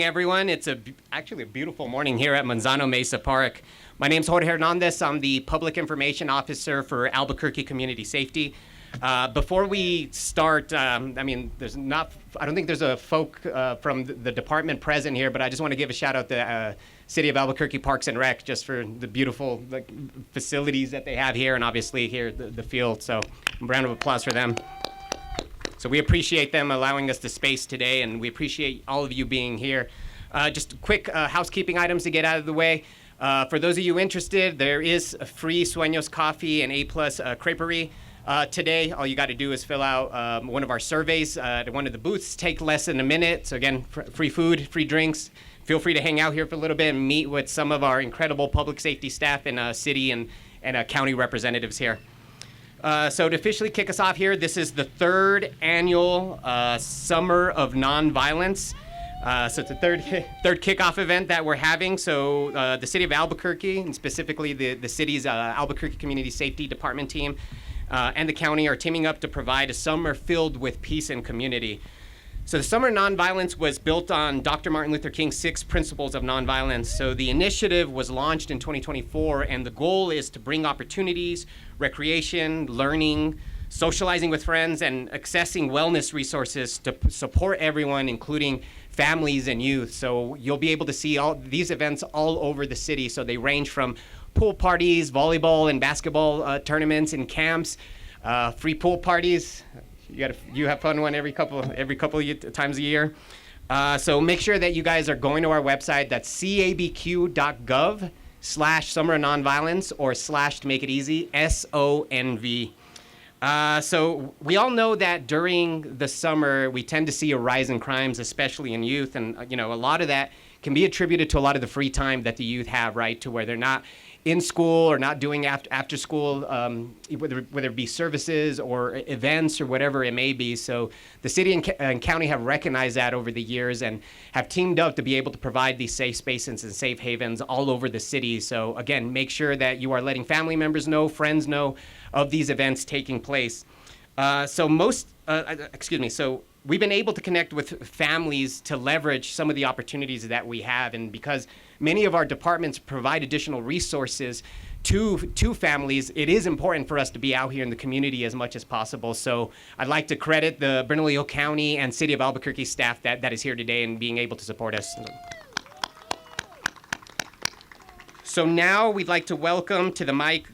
everyone. It's actually a beautiful morning here at Manzano Mesa Park. My name's Jorge Hernandez. I'm the Public Information Officer for Albuquerque Community Safety. Before we start, I don't think there's a folk from the department present here, but I just want to give a shout out to City of Albuquerque Parks and Rec just for the beautiful facilities that they have here, and obviously here the field. So a round of applause for them. So we appreciate them allowing us the space today, and we appreciate all of you being here. Just quick housekeeping items to get out of the way. For those of you interested, there is a free Sueños coffee and A+ creperie. Today, all you got to do is fill out one of our surveys at one of the booths. Take less than a minute. So again, free food, free drinks. Feel free to hang out here for a little bit and meet with some of our incredible public safety staff and city and county representatives here. So to officially kick us off here, this is the third annual Summer of Nonviolence. So it's the third kickoff event that we're having. So the City of Albuquerque, and specifically the city's Albuquerque Community Safety Department team, and the county are teaming up to provide a summer filled with peace and community. So the Summer of Nonviolence was built on Dr. Martin Luther King's 6 principles of nonviolence. So the initiative was launched in 2024, and the goal is to bring opportunities, recreation, learning, socializing with friends, and accessing wellness resources to support everyone, including families and youth. So you'll be able to see all these events all over the city. So they range from pool parties, volleyball and basketball tournaments and camps, free pool parties. You have fun one every couple of times a year. So make sure that you guys are going to our website. That's cabq.gov/Summer of Nonviolence or / to make it easy, SONV. So we all know that during the summer, we tend to see a rise in crimes, especially in youth. And, a lot of that can be attributed to a lot of the free time that the youth have, right, to where they're not in school or not doing after school, whether it be services or events or whatever it may be. So the city and county have recognized that over the years and have teamed up to be able to provide these safe spaces and safe havens all over the city. So again, make sure that you are letting family members know, friends know of these events taking place. So we've been able to connect with families to leverage some of the opportunities that we have. And because many of our departments provide additional resources to families, it is important for us to be out here in the community as much as possible. So I'd like to credit the Bernalillo County and City of Albuquerque staff that is here today and being able to support us. So now we'd like to welcome to the mic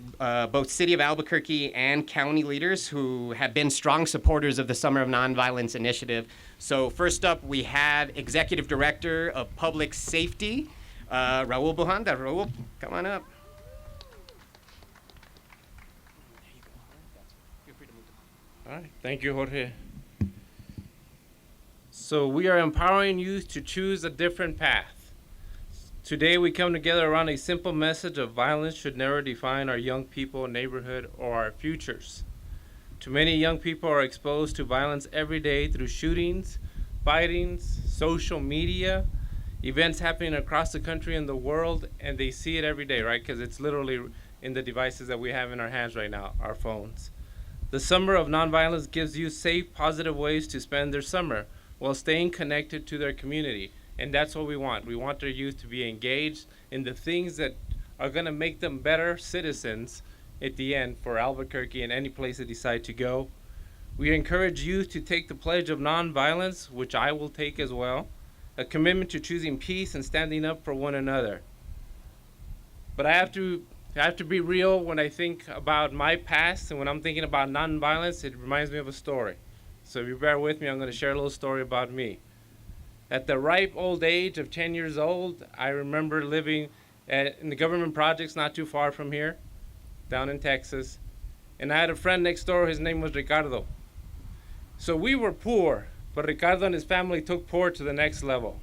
both City of Albuquerque and county leaders who have been strong supporters of the Summer of Nonviolence initiative. So first up, we have Executive Director of Public Safety, Raul Bujanda. Raul, come on up. All right, thank you, Jorge. So we are empowering youth to choose a different path. Today we come together around a simple message of violence should never define our young people, neighborhood, or our futures. Too many young people are exposed to violence every day through shootings, fightings, social media, events happening across the country and the world, and they see it every day, right? Because it's literally in the devices that we have in our hands right now, our phones. The Summer of Nonviolence gives youth safe, positive ways to spend their summer while staying connected to their community. And that's what we want. We want our youth to be engaged in the things that are going to make them better citizens at the end for Albuquerque and any place they decide to go. We encourage youth to take the pledge of nonviolence, which I will take as well, a commitment to choosing peace and standing up for one another. But I have to be real when I think about my past, and when I'm thinking about nonviolence, it reminds me of a story. So if you bear with me, I'm going to share a little story about me. At the ripe old age of 10 years old, I remember living in the government projects not too far from here, down in Texas. And I had a friend next door, his name was Ricardo. So we were poor, but Ricardo and his family took poor to the next level.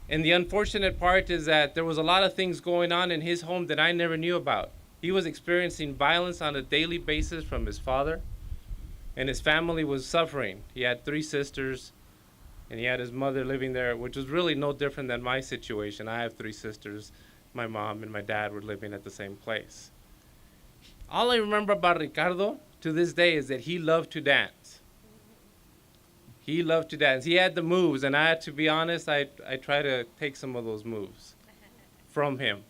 And the unfortunate part is that there was a lot of things going on in his home that I never knew about. He was experiencing violence on a daily basis from his father, and his family was suffering. He had 3 sisters, and he had his mother living there, which was really no different than my situation. I have 3 sisters. My mom and my dad were living at the same place. All I remember about Ricardo to this day is that he loved to dance. He loved to dance. He had the moves, and I had to be honest, I try to take some of those moves from him.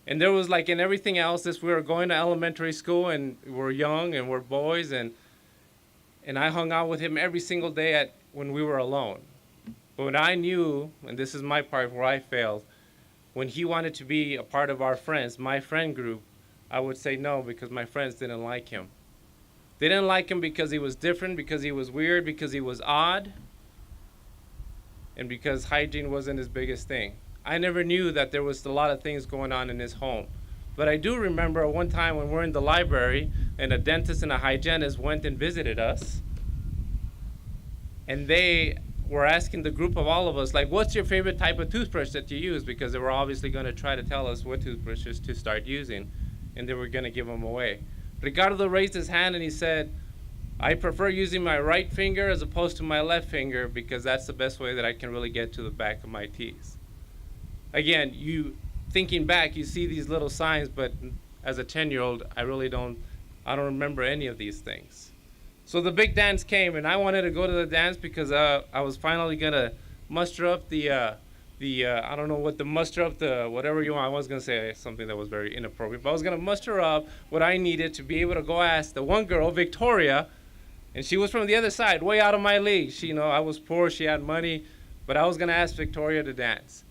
And there was like in everything else, this we were going to elementary school, and we're young and we're boys, and I hung out with him every single day when we were alone. But when I knew, and this is my part where I failed, when he wanted to be a part of our friends, my friend group, I would say no because my friends didn't like him. They didn't like him because he was different, because he was weird, because he was odd, and because hygiene wasn't his biggest thing. I never knew that there was a lot of things going on in his home. But I do remember one time when we're in the library and a dentist and a hygienist went and visited us, and they were asking the group of all of us, like, what's your favorite type of toothbrush that you use? Because they were obviously going to try to tell us what toothbrushes to start using, and they were going to give them away. Ricardo raised his hand and he said, I prefer using my right finger as opposed to my left finger because that's the best way that I can really get to the back of my teeth. Again, you thinking back, you see these little signs, but as a 10-year-old, I don't remember any of these things. So the big dance came, and I wanted to go to the dance because I was finally gonna muster up I don't know what the muster up the whatever you want. I was gonna say something that was very inappropriate, but I was gonna muster up what I needed to be able to go ask the one girl, Victoria, and she was from the other side, way out of my league. She, I was poor, she had money, but I was gonna ask Victoria to dance.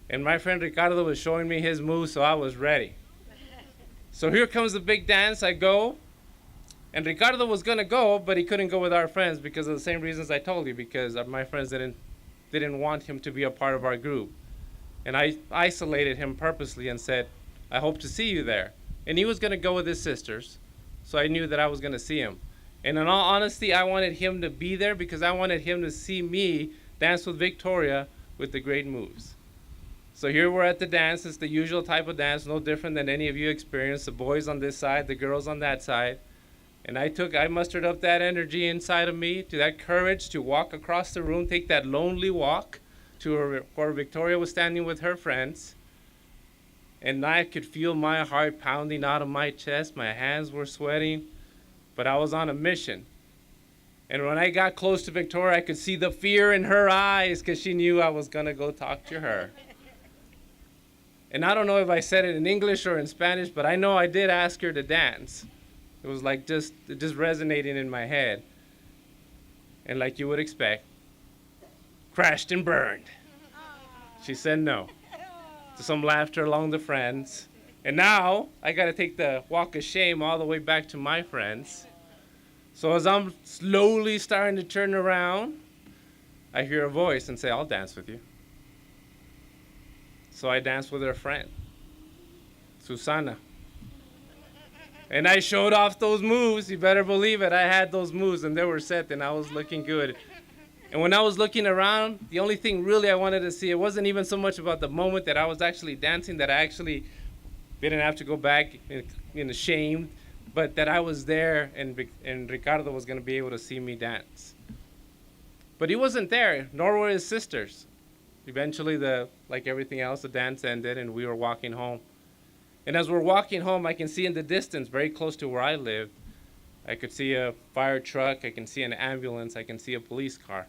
And my friend Ricardo was showing me his moves, so I was ready. So here comes the big dance. I go, and Ricardo was gonna go, but he couldn't go with our friends because of the same reasons I told you, because my friends didn't want him to be a part of our group. And I isolated him purposely and said, I hope to see you there. And he was gonna go with his sisters, so I knew that I was gonna see him. And in all honesty, I wanted him to be there because I wanted him to see me dance with Victoria with the great moves. So here we're at the dance. It's the usual type of dance, no different than any of you experienced. The boys on this side, the girls on that side. And I mustered up that energy inside of me, to that courage to walk across the room, take that lonely walk to where Victoria was standing with her friends. And I could feel my heart pounding out of my chest. My hands were sweating, but I was on a mission. And when I got close to Victoria, I could see the fear in her eyes because she knew I was going to go talk to her. And I don't know if I said it in English or in Spanish, but I know I did ask her to dance. It was like just resonating in my head. And like you would expect, crashed and burned. She said no. So some laughter along the friends. And now I got to take the walk of shame all the way back to my friends. So as I'm slowly starting to turn around, I hear a voice and say, I'll dance with you. So I danced with her friend, Susana. And I showed off those moves. You better believe it. I had those moves, and they were set, and I was looking good. And when I was looking around, the only thing really I wanted to see, it wasn't even so much about the moment that I was actually dancing, that I actually didn't have to go back in shame, but that I was there, and Ricardo was going to be able to see me dance. But he wasn't there, nor were his sisters. Eventually, like everything else, the dance ended, and we were walking home. And as we're walking home, I can see in the distance, very close to where I lived, I could see a fire truck, I can see an ambulance, I can see a police car.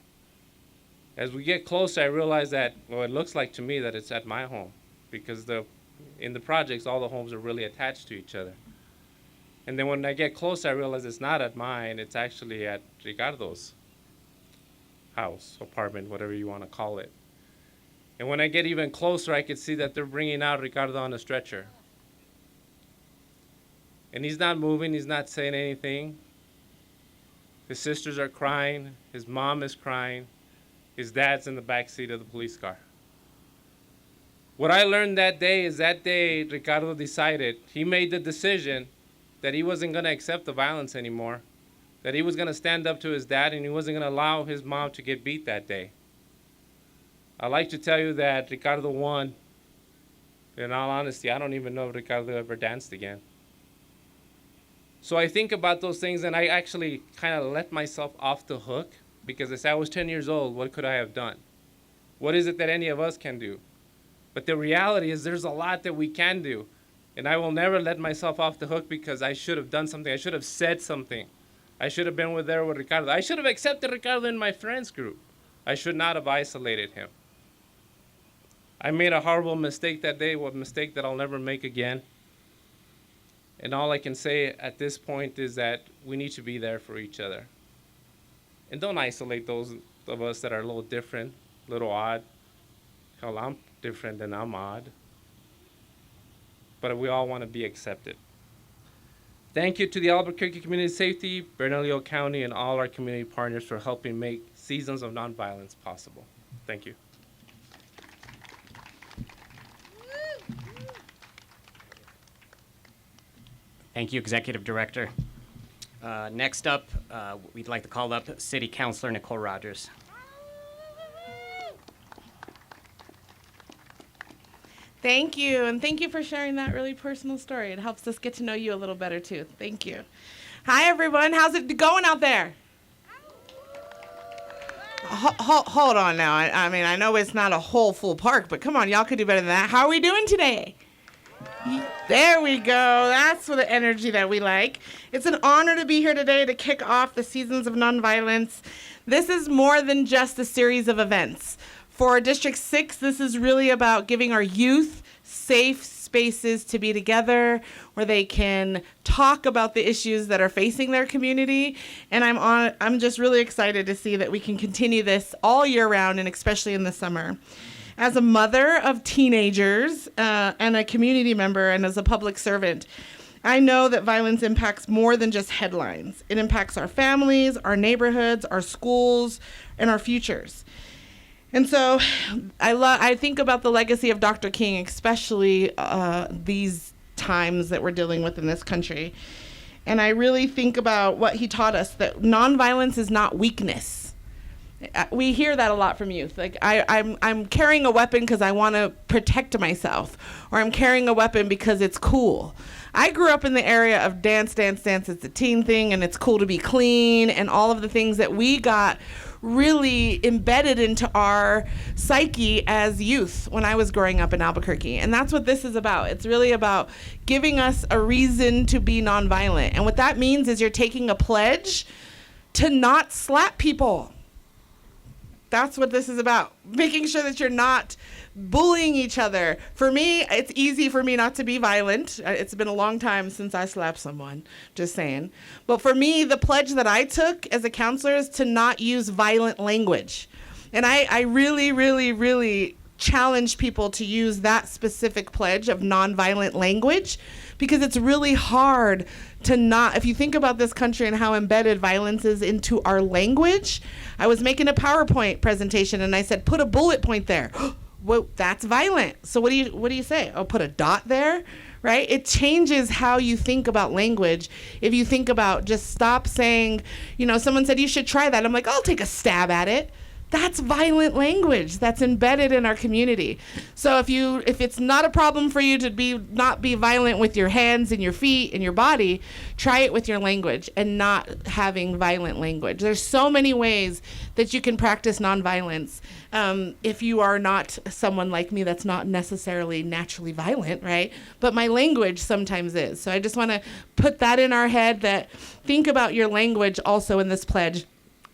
As we get closer, I realize that, well, it looks like to me that it's at my home, because in the projects, all the homes are really attached to each other. And then when I get closer, I realize it's not at mine, it's actually at Ricardo's house, apartment, whatever you want to call it. And when I get even closer, I could see that they're bringing out Ricardo on a stretcher. And he's not moving, he's not saying anything. His sisters are crying, his mom is crying, his dad's in the back seat of the police car. What I learned that day is that day Ricardo decided, he made the decision that he wasn't going to accept the violence anymore, that he was going to stand up to his dad and he wasn't going to allow his mom to get beat that day. I'd like to tell you that Ricardo won. In all honesty, I don't even know if Ricardo ever danced again. So I think about those things, and I actually kind of let myself off the hook, because as I was 10 years old, what could I have done? What is it that any of us can do? But the reality is there's a lot that we can do. And I will never let myself off the hook because I should have done something. I should have said something. I should have been there with Ricardo. I should have accepted Ricardo in my friends group. I should not have isolated him. I made a horrible mistake that day, a mistake that I'll never make again. And all I can say at this point is that we need to be there for each other. And don't isolate those of us that are a little different, a little odd. Hell, I'm different and I'm odd. But we all want to be accepted. Thank you to the Albuquerque Community Safety, Bernalillo County, and all our community partners for helping make Seasons of Nonviolence possible. Thank you. Thank you, Executive Director. Next up, we'd like to call up City Councilor Nicole Rogers. Thank you, and thank you for sharing that really personal story. It helps us get to know you a little better, too. Thank you. Hi, everyone. How's it going out there? Hold on now. I mean, I know it's not a whole full park, but come on, y'all could do better than that. How are we doing today? There we go. That's the energy that we like. It's an honor to be here today to kick off the Seasons of Nonviolence. This is more than just a series of events. For District 6, this is really about giving our youth safe spaces to be together where they can talk about the issues that are facing their community. And I'm just really excited to see that we can continue this all year round and especially in the summer. As a mother of teenagers and a community member and as a public servant, I know that violence impacts more than just headlines. It impacts our families, our neighborhoods, our schools, and our futures. And so I think about the legacy of Dr. King, especially these times that we're dealing with in this country. And I really think about what he taught us, that nonviolence is not weakness. We hear that a lot from youth. Like, I'm carrying a weapon because I want to protect myself, or I'm carrying a weapon because it's cool. I grew up in the area of dance. It's a teen thing, and it's cool to be clean, and all of the things that we got really embedded into our psyche as youth when I was growing up in Albuquerque. And that's what this is about. It's really about giving us a reason to be nonviolent. And what that means is you're taking a pledge to not slap people. That's what this is about. Making sure that you're not bullying each other. For me, it's easy for me not to be violent. It's been a long time since I slapped someone, just saying. But for me, the pledge that I took as a counselor is to not use violent language. And I really, really, really challenge people to use that specific pledge of nonviolent language, because it's really hard to not, if you think about this country and how embedded violence is into our language. I was making a PowerPoint presentation and I said, put a bullet point there. Well, that's violent. So what do you say? Oh, put a dot there, right? It changes how you think about language. If you think about just stop saying, someone said you should try that. I'm like, I'll take a stab at it. That's violent language that's embedded in our community. So if it's not a problem for you to not be violent with your hands and your feet and your body, try it with your language and not having violent language. There's so many ways that you can practice nonviolence. If you are not someone like me that's not necessarily naturally violent, right? But my language sometimes is. So I just want to put that in our head, that think about your language also in this pledge.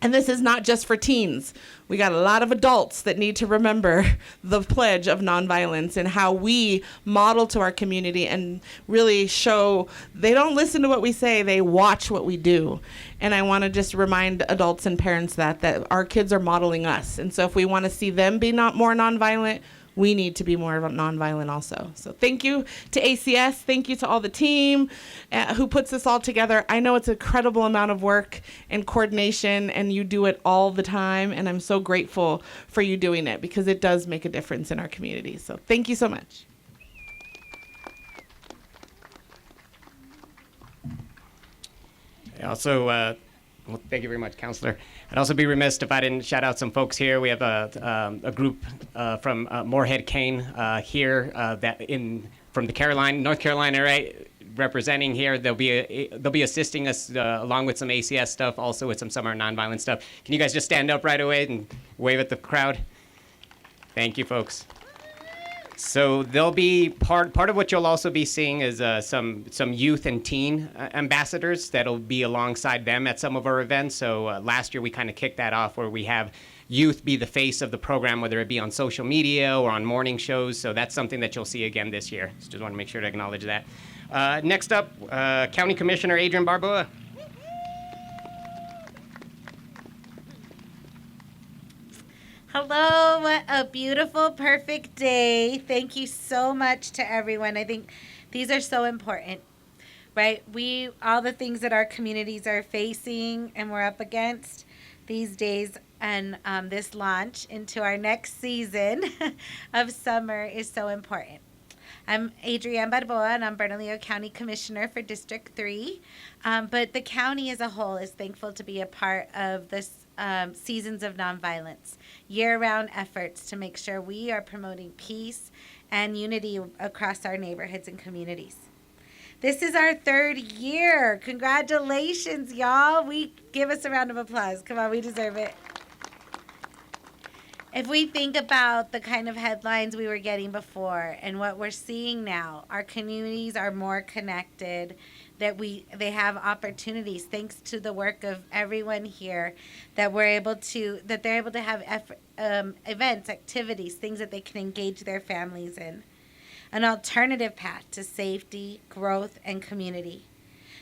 And this is not just for teens. We got a lot of adults that need to remember the pledge of nonviolence and how we model to our community and really show they don't listen to what we say, they watch what we do. And I want to just remind adults and parents that our kids are modeling us. And so if we want to see them be more nonviolent, we need to be more nonviolent also. So thank you to ACS. Thank you to all the team who puts this all together. I know it's an incredible amount of work and coordination, and you do it all the time. And I'm so grateful for you doing it, because it does make a difference in our community. So thank you so much. Also, well, thank you very much, Counselor. I'd also be remiss if I didn't shout out some folks here. We have a group from Moorhead Kane here from the North Carolina, right, representing here. They'll be assisting us along with some ACS stuff, also with some Summer of Nonviolence stuff. Can you guys just stand up right away and wave at the crowd? Thank you, folks. So there'll be part of what you'll also be seeing is some youth and teen ambassadors that'll be alongside them at some of our events. So last year we kind of kicked that off where we have youth be the face of the program, whether it be on social media or on morning shows. So that's something that you'll see again this year. So just want to make sure to acknowledge that. Next up, County Commissioner Adrian Barboa. Hello, what a beautiful, perfect day. Thank you so much to everyone. I think these are so important, right? All the things that our communities are facing and we're up against these days, and this launch into our next season of summer is so important. I'm Adrienne Barboa, and I'm Bernalillo County Commissioner for District 3. But the county as a whole is thankful to be a part of this Seasons of Nonviolence, year-round efforts to make sure we are promoting peace and unity across our neighborhoods and communities. This is our 3rd year. Congratulations, y'all. Give us a round of applause. Come on, we deserve it. If we think about the kind of headlines we were getting before and what we're seeing now, our communities are more connected, that they have opportunities thanks to the work of everyone here, that they're able to have events, activities, things that they can engage their families in. An alternative path to safety, growth, and community.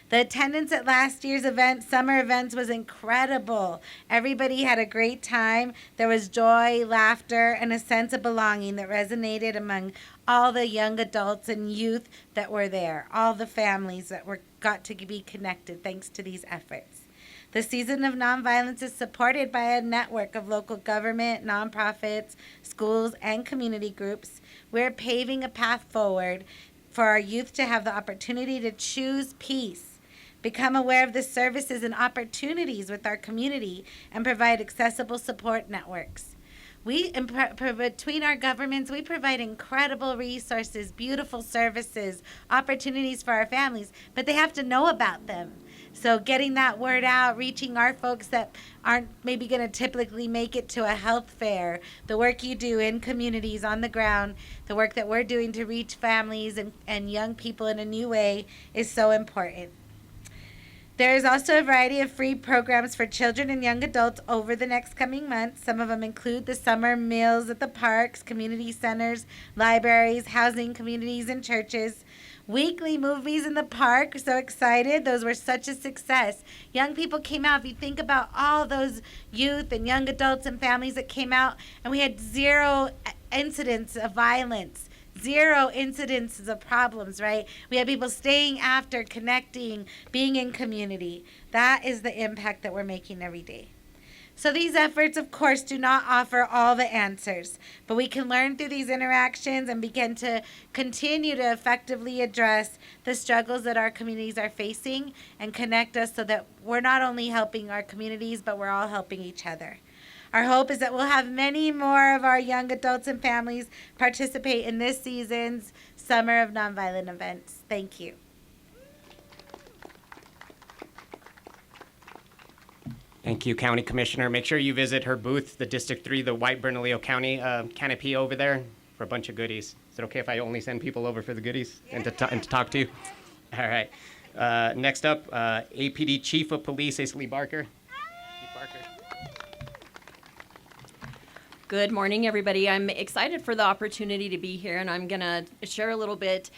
The attendance at last year's summer events, was incredible. Everybody had a great time. There was joy, laughter, and a sense of belonging that resonated among all the young adults and youth that were there, all the families that got to be connected thanks to these efforts. The Season of Nonviolence is supported by a network of local government, nonprofits, schools, and community groups. We're paving a path forward for our youth to have the opportunity to choose peace, become aware of the services and opportunities with our community, and provide accessible support networks. Between our governments, we provide incredible resources, beautiful services, opportunities for our families, but they have to know about them. So getting that word out, reaching our folks that aren't maybe going to typically make it to a health fair, the work you do in communities on the ground, the work that we're doing to reach families and young people in a new way is so important. There is also a variety of free programs for children and young adults over the next coming months. Some of them include the summer meals at the parks, community centers, libraries, housing communities, and churches. Weekly movies in the park. So excited. Those were such a success. Young people came out. If you think about all those youth and young adults and families that came out, and we had 0 incidents of violence. 0 incidences of problems, right? We had people staying after, connecting, being in community. That is the impact that we're making every day. So these efforts, of course, do not offer all the answers, but we can learn through these interactions and begin to continue to effectively address the struggles that our communities are facing and connect us so that we're not only helping our communities, but we're all helping each other. Our hope is that we'll have many more of our young adults and families participate in this season's Summer of Nonviolent events. Thank you. Thank you, County Commissioner. Make sure you visit her booth, the District 3, the white Bernalillo County canopy over there for a bunch of goodies. Is it okay if I only send people over for the goodies and to talk to you? All right. Next up, APD Chief of Police, Aisley Barker. Chief Barker. Good morning, everybody. I'm excited for the opportunity to be here, and I'm going to share a little bit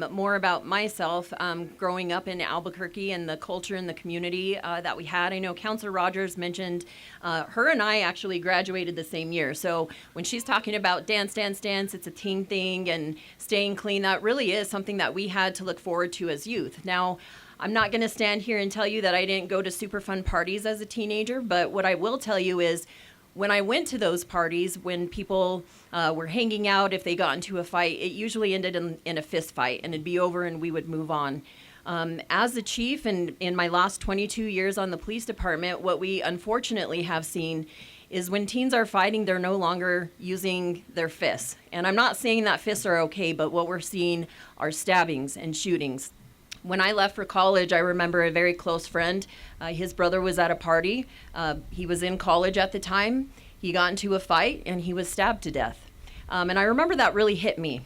more about myself growing up in Albuquerque and the culture and the community that we had. I know Councilor Rogers mentioned her and I actually graduated the same year. So when she's talking about dance, it's a teen thing, and staying clean, that really is something that we had to look forward to as youth. Now, I'm not going to stand here and tell you that I didn't go to super fun parties as a teenager, but what I will tell you is when I went to those parties, when people were hanging out, if they got into a fight, it usually ended in a fist fight, and it'd be over and we would move on. As the chief and in my last 22 years on the police department, what we unfortunately have seen is when teens are fighting, they're no longer using their fists. And I'm not saying that fists are okay, but what we're seeing are stabbings and shootings. When I left for college, I remember a very close friend. His brother was at a party. He was in college at the time. He got into a fight and he was stabbed to death. And I remember that really hit me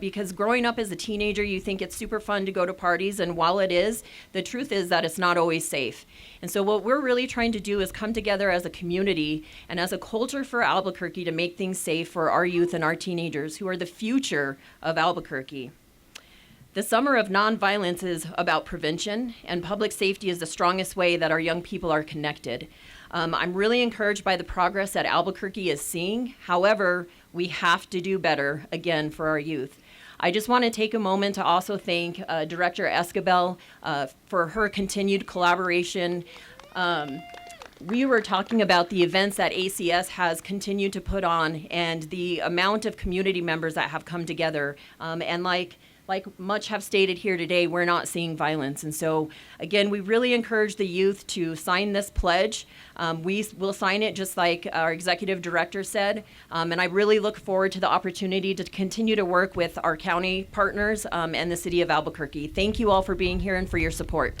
because growing up as a teenager, you think it's super fun to go to parties. And while it is, the truth is that it's not always safe. And so what we're really trying to do is come together as a community and as a culture for Albuquerque to make things safe for our youth and our teenagers who are the future of Albuquerque. The Summer of Nonviolence is about prevention, and public safety is the strongest way that our young people are connected. I'm really encouraged by the progress that Albuquerque is seeing. However, we have to do better, again, for our youth. I just want to take a moment to also thank Director Escabel for her continued collaboration. We were talking about the events that ACS has continued to put on and the amount of community members that have come together. And like much have stated here today, we're not seeing violence. And so, again, we really encourage the youth to sign this pledge. We will sign it just like our executive director said. And I really look forward to the opportunity to continue to work with our county partners and the city of Albuquerque. Thank you all for being here and for your support.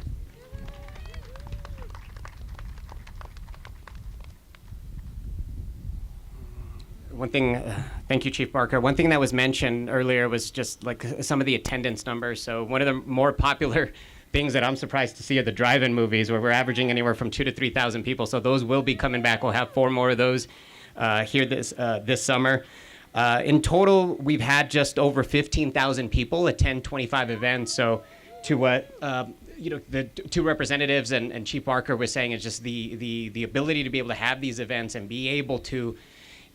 One thing, thank you, Chief Barker. One thing that was mentioned earlier was just like some of the attendance numbers. So one of the more popular things that I'm surprised to see are the drive-in movies, where we're averaging anywhere from 2,000 to 3,000 people. So those will be coming back. We'll have 4 more of those here this summer. In total, we've had just over 15,000 people attend 25 events. So to what the 2 representatives and Chief Barker was saying is just the ability to be able to have these events and be able to.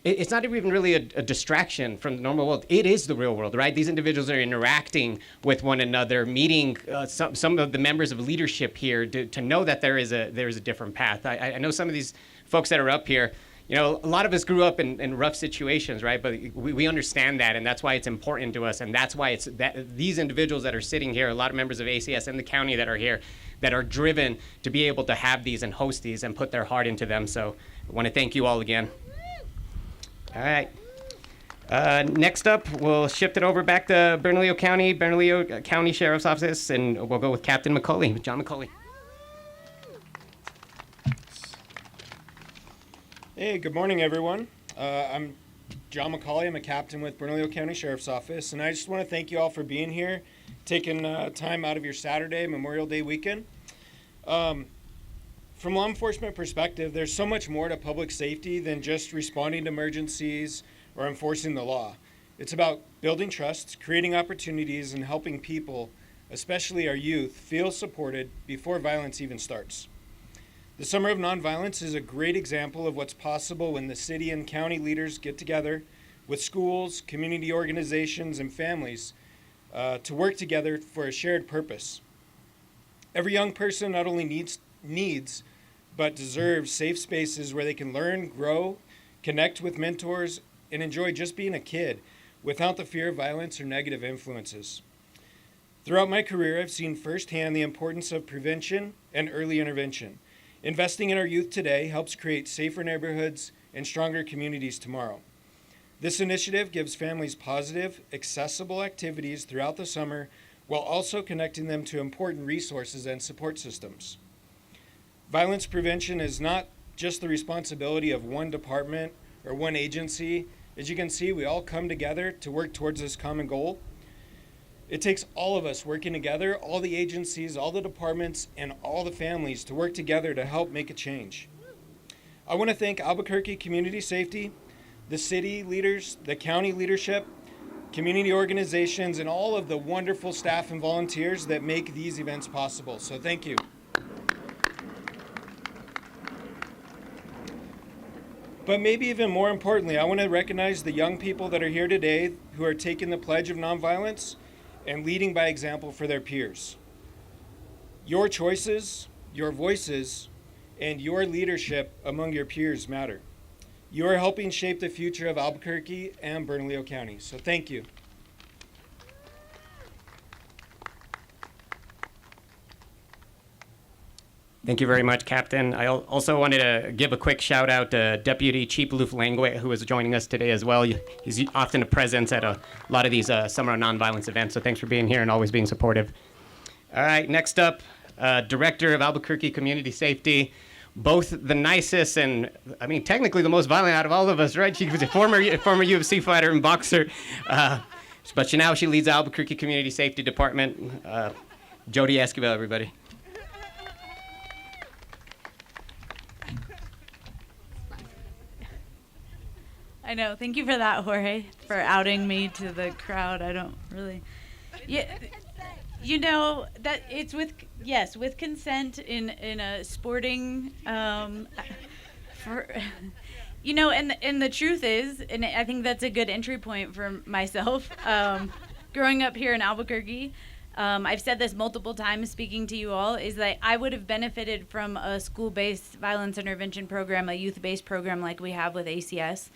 It's not even really a distraction from the normal world. It is the real world, right? These individuals are interacting with one another, meeting some of the members of leadership here to know that there is a different path. I know some of these folks that are up here, a lot of us grew up in rough situations, right? But we understand that, and that's why it's important to us, and that's why it's that these individuals that are sitting here, a lot of members of ACS and the county that are here, that are driven to be able to have these and host these and put their heart into them. So I want to thank you all again. All right. Next up, we'll shift it over back to Bernalillo County Sheriff's Office, and we'll go with Captain McCauley, John McCauley. Hey, good morning, everyone. I'm John McCauley. I'm a captain with Bernalillo County Sheriff's Office, and I just want to thank you all for being here, taking time out of your Saturday, Memorial Day weekend. From law enforcement perspective, there's so much more to public safety than just responding to emergencies or enforcing the law. It's about building trust, creating opportunities, and helping people, especially our youth, feel supported before violence even starts. The Summer of Nonviolence is a great example of what's possible when the city and county leaders get together with schools, community organizations, and families to work together for a shared purpose. Every young person not only needs but deserves safe spaces where they can learn, grow, connect with mentors, and enjoy just being a kid without the fear of violence or negative influences. Throughout my career, I've seen firsthand the importance of prevention and early intervention. Investing in our youth today helps create safer neighborhoods and stronger communities tomorrow. This initiative gives families positive, accessible activities throughout the summer while also connecting them to important resources and support systems. Violence prevention is not just the responsibility of one department or one agency. As you can see, we all come together to work towards this common goal. It takes all of us working together, all the agencies, all the departments, and all the families to work together to help make a change. I want to thank Albuquerque Community Safety, the city leaders, the county leadership, community organizations, and all of the wonderful staff and volunteers that make these events possible. So thank you. But maybe even more importantly, I want to recognize the young people that are here today who are taking the pledge of nonviolence and leading by example for their peers. Your choices, your voices, and your leadership among your peers matter. You are helping shape the future of Albuquerque and Bernalillo County, so thank you. Thank you very much, Captain. I also wanted to give a quick shout out to Deputy Chief Luf Langwe, who is joining us today as well. He's often a presence at a lot of these Summer of Nonviolence events, so thanks for being here and always being supportive. All right, next up, Director of Albuquerque Community Safety. both the nicest and, I mean, technically the most violent out of all of us, right? She was a former UFC fighter and boxer, but now she leads the Albuquerque Community Safety Department. Jody Esquivel, everybody. I know. Thank you for that, Jorge, for outing me to the crowd. I don't really. Yeah, you know that it's with consent in a sporting. For, you know, and the truth is, and I think that's a good entry point for myself. Growing up here in Albuquerque, I've said this multiple times speaking to you all, is that I would have benefited from a school-based violence intervention program, a youth-based program like we have with ACS.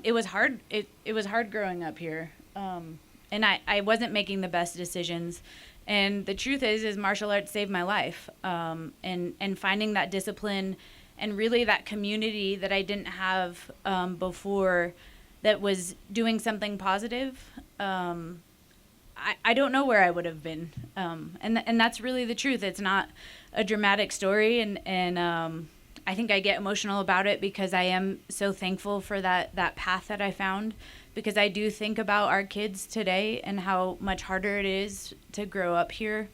It was hard. It was hard growing up here, and I wasn't making the best decisions. And the truth is martial arts saved my life. And finding that discipline, and really that community that I didn't have before, that was doing something positive. I don't know where I would have been. And that's really the truth. It's not a dramatic story, and I think I get emotional about it because I am so thankful for that path that I found, because I do think about our kids today and how much harder it is to grow up here.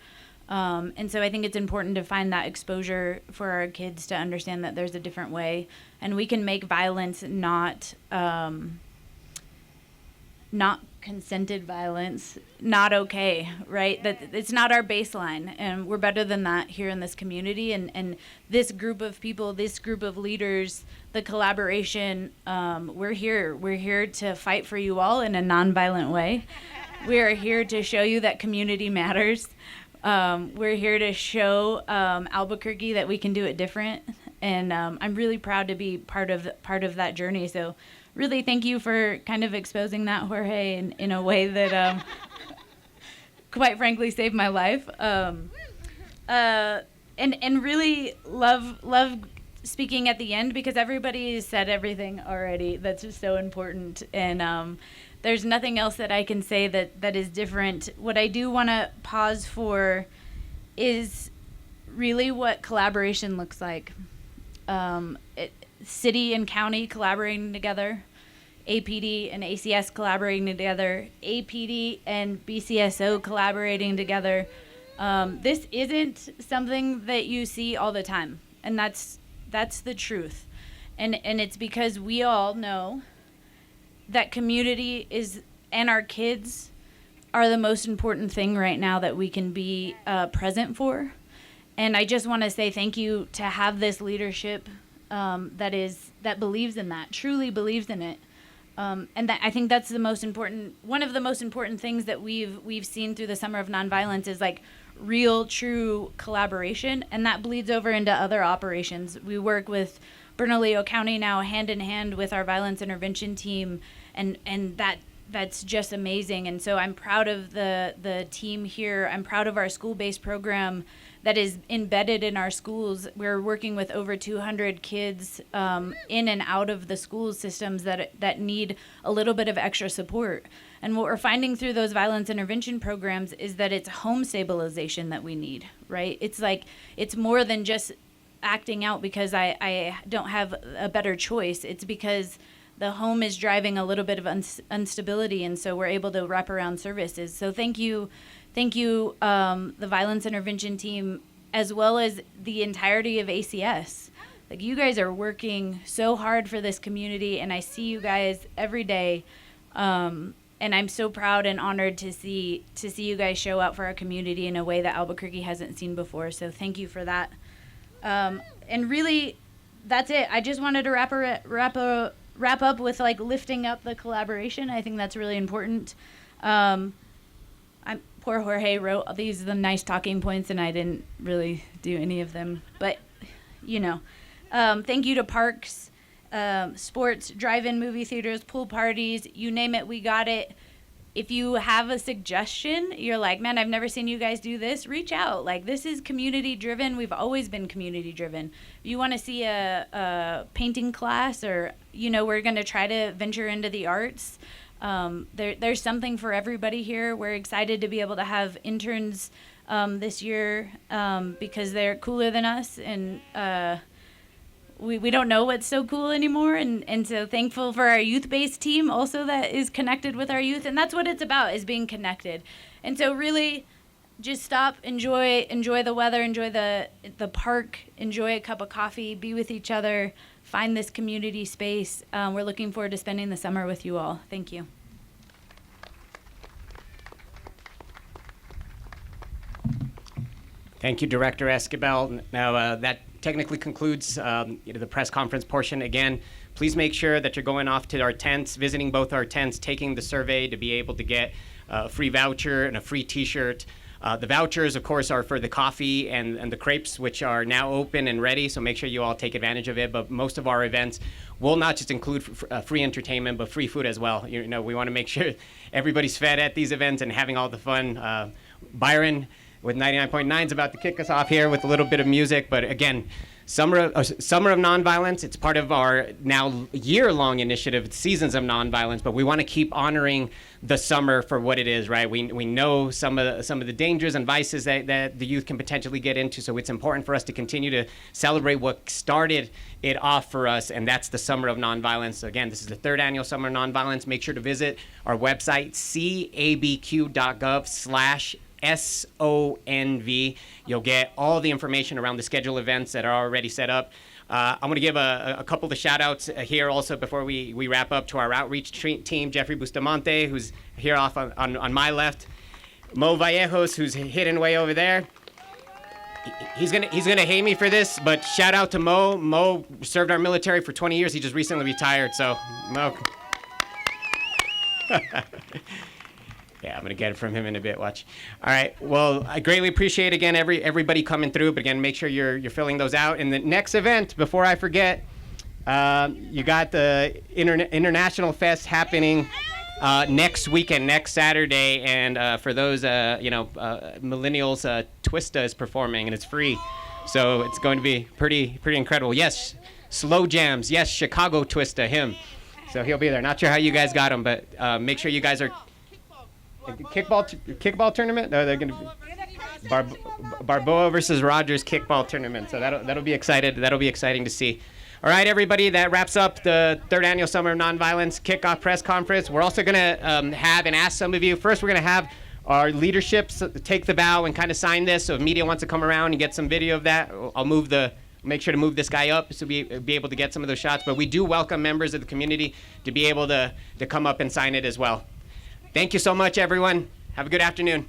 And so I think it's important to find that exposure for our kids to understand that there's a different way, and we can make violence not consented violence not okay, right? That it's not our baseline, and we're better than that here in this community. And this group of people, this group of leaders, the collaboration, we're here to fight for you all in a nonviolent way. We are here to show you that community matters. We're here to show Albuquerque that we can do it different, and I'm really proud to be part of that journey. So really, thank you for kind of exposing that, Jorge, in a way that, quite frankly, saved my life. And really love speaking at the end, because everybody said everything already that's just so important. And there's nothing else that I can say that is different. What I do want to pause for is really what collaboration looks like. City and county collaborating together, APD and ACS collaborating together, APD and BCSO collaborating together. This isn't something that you see all the time, and that's the truth. And it's because we all know that community is, and our kids are the most important thing right now that we can be present for. And I just want to say thank you to have this leadership that believes in that, truly believes in it. And that, I think that's the most important, one of the most important things that we've seen through the Summer of Nonviolence is like real, true collaboration, and that bleeds over into other operations. We work with Bernalillo County now hand in hand with our violence intervention team, and that's just amazing. And so I'm proud of the team here. I'm proud of our school-based program that is embedded in our schools. We're working with over 200 kids in and out of the school systems that need a little bit of extra support. And what we're finding through those violence intervention programs is that it's home stabilization that we need, right? It's like, it's more than just acting out because I don't have a better choice. It's because the home is driving a little bit of instability, and so we're able to wrap around services. So thank you, the violence intervention team, as well as the entirety of ACS. Like, you guys are working so hard for this community, and I see you guys every day. And I'm so proud and honored to see you guys show up for our community in a way that Albuquerque hasn't seen before. So thank you for that. And really, that's it. I just wanted to wrap up with like lifting up the collaboration. I think that's really important. Poor Jorge wrote these the nice talking points, and I didn't really do any of them. But thank you to parks, sports, drive-in movie theaters, pool parties, you name it, we got it. If you have a suggestion, you're like, man, I've never seen you guys do this, reach out. Like, this is community driven. We've always been community driven. If you want to see a painting class, or, we're going to try to venture into the arts. There's something for everybody here. We're excited to be able to have interns this year because they're cooler than us. And we don't know what's so cool anymore, and so thankful for our youth-based team also that is connected with our youth, and that's what it's about, is being connected. And so really just stop, enjoy the weather, enjoy the park, enjoy a cup of coffee, be with each other, find this community space. We're looking forward to spending the summer with you all. Thank you. Thank you, Director Esquivel. Now, that technically concludes the press conference portion. Again, please make sure that you're going off to our tents, visiting both our tents, taking the survey to be able to get a free voucher and a free T-shirt. The vouchers, of course, are for the coffee and the crepes, which are now open and ready, so make sure you all take advantage of it. But most of our events will not just include free entertainment, but free food as well. You know, we want to make sure everybody's fed at these events and having all the fun. Byron with 99.9 is about to kick us off here with a little bit of music. But again, Summer of Nonviolence, it's part of our now year-long initiative, Seasons of Nonviolence, but we want to keep honoring the summer for what it is, right? We know some of the dangers and vices that the youth can potentially get into, so it's important for us to continue to celebrate what started it off for us, and that's the Summer of Nonviolence. So again, this is the 3rd annual Summer of Nonviolence. Make sure to visit our website, cabq.gov/SONV. You'll get all the information around the scheduled events that are already set up. I'm going to give a couple of shout outs here also before we wrap up to our outreach team, Jeffrey Bustamante, who's here off on my left, Mo Vallejos, who's hidden way over there. He's gonna hate me for this, but shout out to Mo. Mo served our military for 20 years. He just recently retired, so Mo. Yeah, I'm gonna get it from him in a bit. Watch. All right. Well, I greatly appreciate again everybody coming through. But again, make sure you're filling those out. And the next event, before I forget, you got the International Fest happening next weekend, next Saturday. And for those millennials, Twista is performing, and it's free, so it's going to be pretty incredible. Yes, Slow Jams. Yes, Chicago Twista, him. So he'll be there. Not sure how you guys got him, but make sure you guys are. Kickball tournament? No, they're going to be Barboa versus Rogers kickball tournament. So that'll be excited. That'll be exciting to see. All right, everybody, that wraps up the 3rd annual Summer of Nonviolence kickoff press conference. We're also going to have and ask some of you. First, we're going to have our leadership take the bow and kind of sign this. So if media wants to come around and get some video of that, I'll make sure to move this guy up so we'll be able to get some of those shots. But we do welcome members of the community to be able to come up and sign it as well. Thank you so much, everyone. Have a good afternoon.